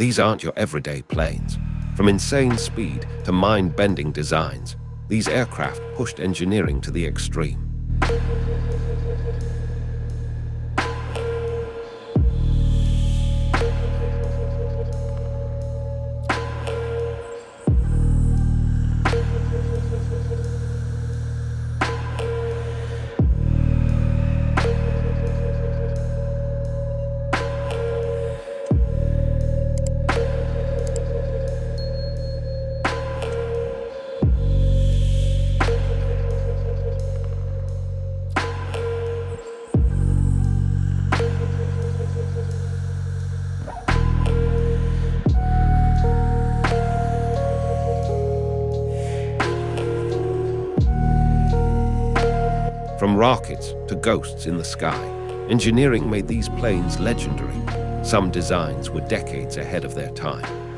These aren't your everyday planes. From insane speed to mind-bending designs, these aircraft pushed engineering to the extreme. From rockets to ghosts in the sky, engineering made these planes legendary. Some designs were decades ahead of their time.